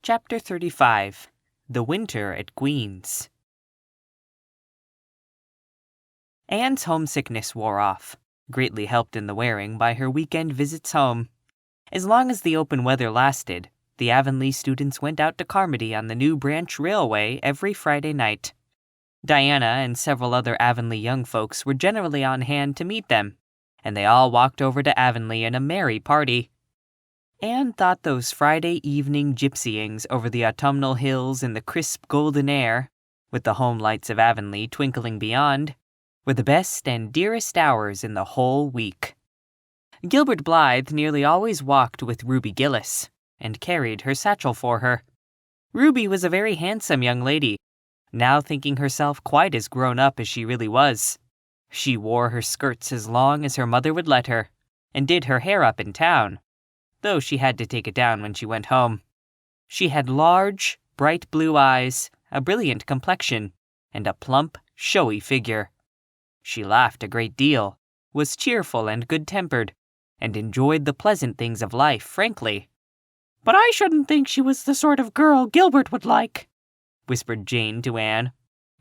Chapter 35 The Winter at Queen's. Anne's homesickness wore off, greatly helped in the wearing by her weekend visits home. As long as the open weather lasted, the Avonlea students went out to Carmody on the New Branch Railway every Friday night. Diana and several other Avonlea young folks were generally on hand to meet them, and they all walked over to Avonlea in a merry party. Anne thought those Friday evening gypsyings over the autumnal hills in the crisp golden air, with the home lights of Avonlea twinkling beyond, were the best and dearest hours in the whole week. Gilbert Blythe nearly always walked with Ruby Gillis, and carried her satchel for her. Ruby was a very handsome young lady, now thinking herself quite as grown up as she really was. She wore her skirts as long as her mother would let her, and did her hair up in town, though she had to take it down when she went home. She had large, bright blue eyes, a brilliant complexion, and a plump, showy figure. She laughed a great deal, was cheerful and good-tempered, and enjoyed the pleasant things of life frankly. "But I shouldn't think she was the sort of girl Gilbert would like," whispered Jane to Anne.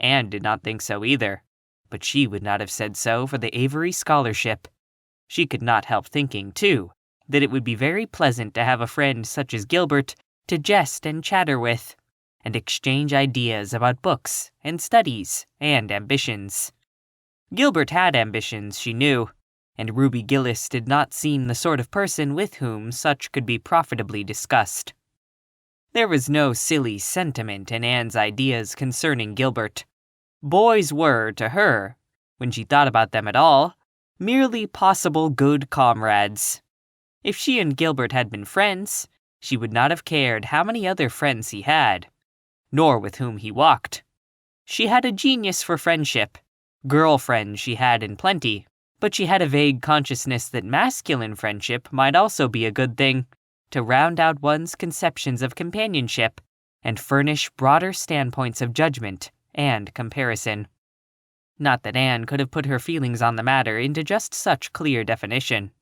Anne did not think so either, but she would not have said so for the Avery scholarship. She could not help thinking, too, that it would be very pleasant to have a friend such as Gilbert to jest and chatter with, and exchange ideas about books and studies and ambitions. Gilbert had ambitions, she knew, and Ruby Gillis did not seem the sort of person with whom such could be profitably discussed. There was no silly sentiment in Anne's ideas concerning Gilbert. Boys were, to her, when she thought about them at all, merely possible good comrades. If she and Gilbert had been friends, she would not have cared how many other friends he had, nor with whom he walked. She had a genius for friendship. Girl friends she had in plenty, but she had a vague consciousness that masculine friendship might also be a good thing, to round out one's conceptions of companionship and furnish broader standpoints of judgment and comparison. Not that Anne could have put her feelings on the matter into just such clear definition,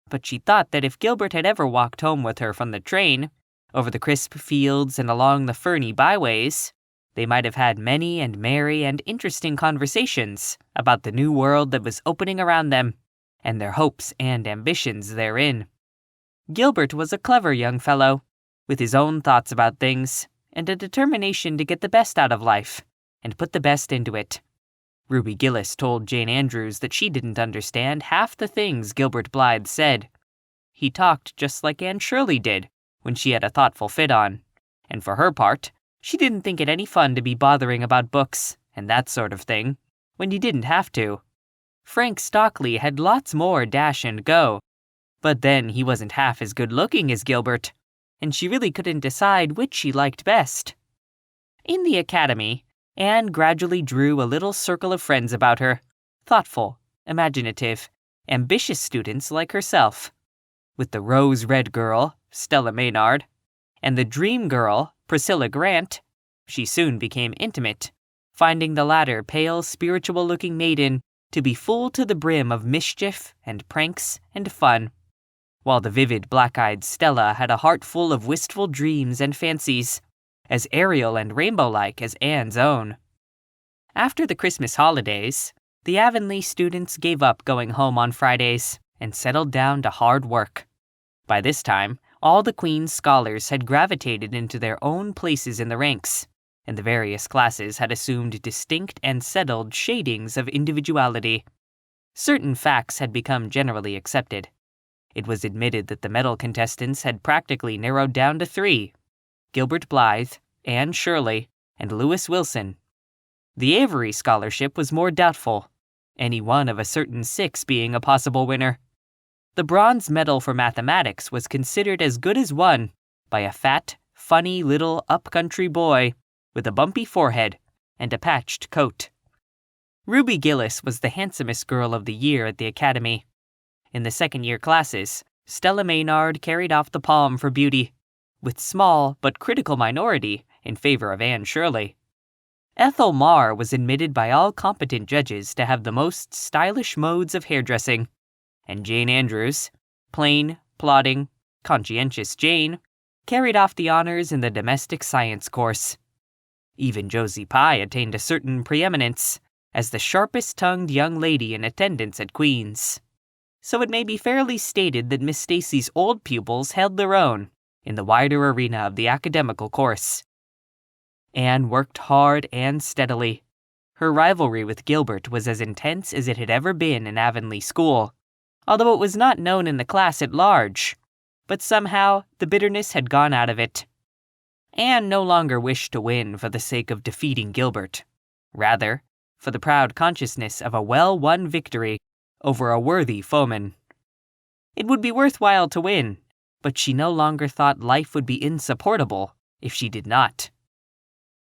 but she thought that if Gilbert had ever walked home with her from the train, over the crisp fields and along the ferny byways, they might have had many and merry and interesting conversations about the new world that was opening around them, and their hopes and ambitions therein. Gilbert was a clever young fellow, with his own thoughts about things, and a determination to get the best out of life, and put the best into it. Ruby Gillis told Jane Andrews that she didn't understand half the things Gilbert Blythe said. He talked just like Anne Shirley did when she had a thoughtful fit on, and for her part, she didn't think it any fun to be bothering about books and that sort of thing, when you didn't have to. Frank Stockley had lots more dash and go, but then he wasn't half as good-looking as Gilbert, and she really couldn't decide which she liked best. In the academy, Anne gradually drew a little circle of friends about her, thoughtful, imaginative, ambitious students like herself. With the rose-red girl, Stella Maynard, and the dream girl, Priscilla Grant, she soon became intimate, finding the latter pale, spiritual-looking maiden to be full to the brim of mischief and pranks and fun, while the vivid black-eyed Stella had a heart full of wistful dreams and fancies, as aerial and rainbow-like as Anne's own. After the Christmas holidays, the Avonlea students gave up going home on Fridays and settled down to hard work. By this time, all the Queen's scholars had gravitated into their own places in the ranks, and the various classes had assumed distinct and settled shadings of individuality. Certain facts had become generally accepted. It was admitted that the medal contestants had practically narrowed down to 3: Gilbert Blythe, Anne Shirley, and Lewis Wilson. The Avery scholarship was more doubtful, any one of a certain 6 being a possible winner. The bronze medal for mathematics was considered as good as won by a fat, funny little up-country boy with a bumpy forehead and a patched coat. Ruby Gillis was the handsomest girl of the year at the academy. In the second-year classes, Stella Maynard carried off the palm for beauty, with small but critical minority in favor of Anne Shirley. Ethel Marr was admitted by all competent judges to have the most stylish modes of hairdressing, and Jane Andrews, plain, plodding, conscientious Jane, carried off the honors in the domestic science course. Even Josie Pye attained a certain preeminence as the sharpest-tongued young lady in attendance at Queen's. So it may be fairly stated that Miss Stacy's old pupils held their own in the wider arena of the academical course. Anne worked hard and steadily. Her rivalry with Gilbert was as intense as it had ever been in Avonlea School, although it was not known in the class at large. But somehow, the bitterness had gone out of it. Anne no longer wished to win for the sake of defeating Gilbert. Rather, for the proud consciousness of a well-won victory over a worthy foeman. It would be worthwhile to win, but she no longer thought life would be insupportable if she did not.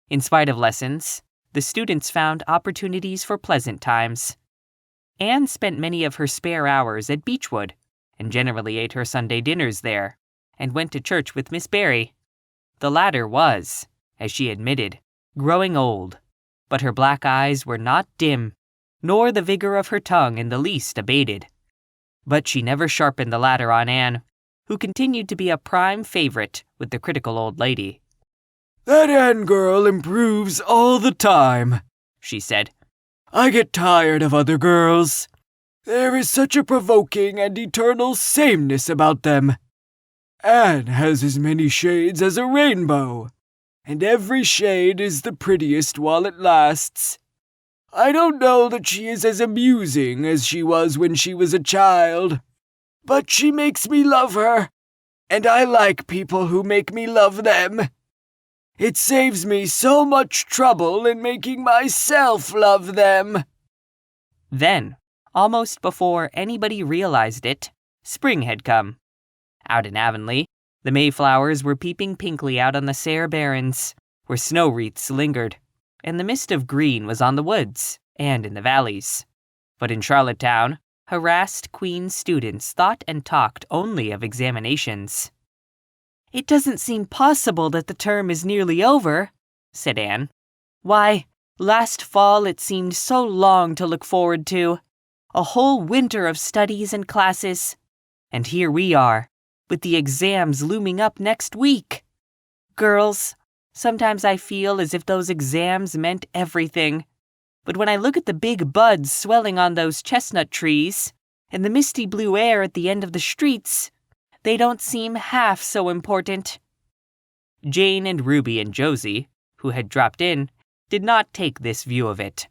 In spite of lessons, the students found opportunities for pleasant times. Anne spent many of her spare hours at Beechwood, and generally ate her Sunday dinners there, and went to church with Miss Barry. The latter was, as she admitted, growing old, but her black eyes were not dim, nor the vigor of her tongue in the least abated. But she never sharpened the latter on Anne, who continued to be a prime favorite with the critical old lady. "That Anne girl improves all the time," she said. "I get tired of other girls. There is such a provoking and eternal sameness about them. Anne has as many shades as a rainbow, and every shade is the prettiest while it lasts. I don't know that she is as amusing as she was when she was a child, but she makes me love her, and I like people who make me love them. It saves me so much trouble in making myself love them." Then, almost before anybody realized it, spring had come. Out in Avonlea, the Mayflowers were peeping pinkly out on the sere barrens, where snow wreaths lingered, and the mist of green was on the woods and in the valleys. But in Charlottetown, harassed Queen's students thought and talked only of examinations. "It doesn't seem possible that the term is nearly over," said Anne. "Why, last fall it seemed so long to look forward to. A whole winter of studies and classes. And here we are, with the exams looming up next week. Girls, sometimes I feel as if those exams meant everything. But when I look at the big buds swelling on those chestnut trees, and the misty blue air at the end of the streets, they don't seem half so important." Jane and Ruby and Josie, who had dropped in, did not take this view of it.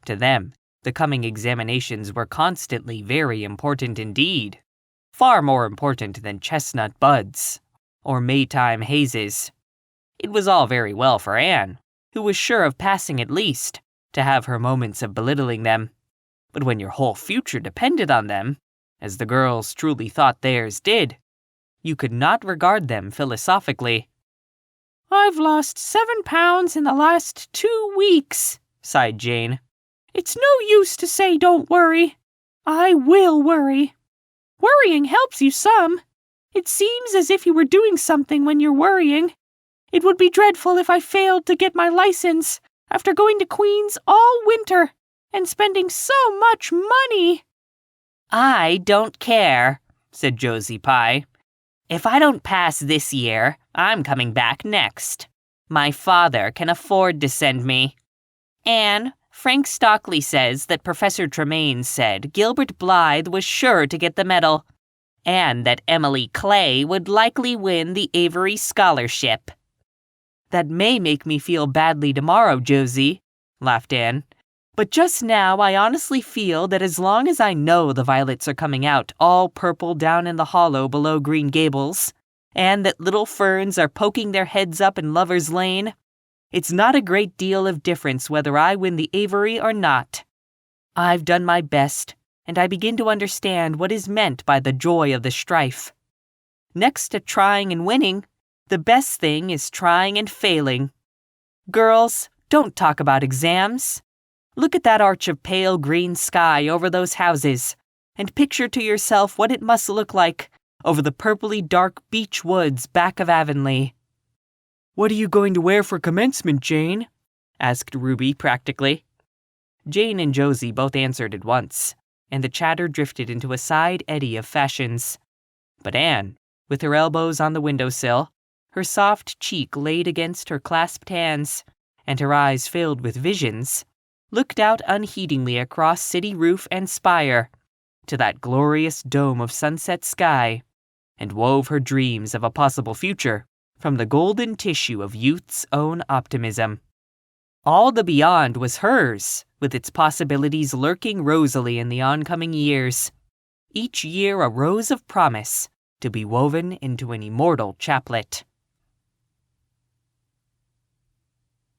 To them, the coming examinations were constantly very important indeed. Far more important than chestnut buds or Maytime hazes. It was all very well for Anne, who was sure of passing at least, to have her moments of belittling them. But when your whole future depended on them, as the girls truly thought theirs did, you could not regard them philosophically. "I've lost 7 pounds in the last 2 weeks, sighed Jane. "It's no use to say don't worry. I will worry. Worrying helps you some. It seems as if you were doing something when you're worrying. It would be dreadful if I failed to get my license after going to Queen's all winter and spending so much money." "I don't care," said Josie Pye. "If I don't pass this year, I'm coming back next. My father can afford to send me. Anne, Frank Stockley says that Professor Tremaine said Gilbert Blythe was sure to get the medal, and that Emily Clay would likely win the Avery Scholarship." "That may make me feel badly tomorrow, Josie," laughed Anne. "But just now I honestly feel that as long as I know the violets are coming out all purple down in the hollow below Green Gables, and that little ferns are poking their heads up in Lover's Lane, it's not a great deal of difference whether I win the Avery or not. I've done my best, and I begin to understand what is meant by the joy of the strife. Next to trying and winning, the best thing is trying and failing. Girls, don't talk about exams. Look at that arch of pale green sky over those houses, and picture to yourself what it must look like over the purpley dark beech woods back of Avonlea." "What are you going to wear for commencement, Jane?" asked Ruby practically. Jane and Josie both answered at once, and the chatter drifted into a side eddy of fashions. But Anne, with her elbows on the windowsill, her soft cheek laid against her clasped hands, and her eyes filled with visions, looked out unheedingly across city roof and spire to that glorious dome of sunset sky, and wove her dreams of a possible future from the golden tissue of youth's own optimism. All the beyond was hers, with its possibilities lurking rosily in the oncoming years, each year a rose of promise to be woven into an immortal chaplet.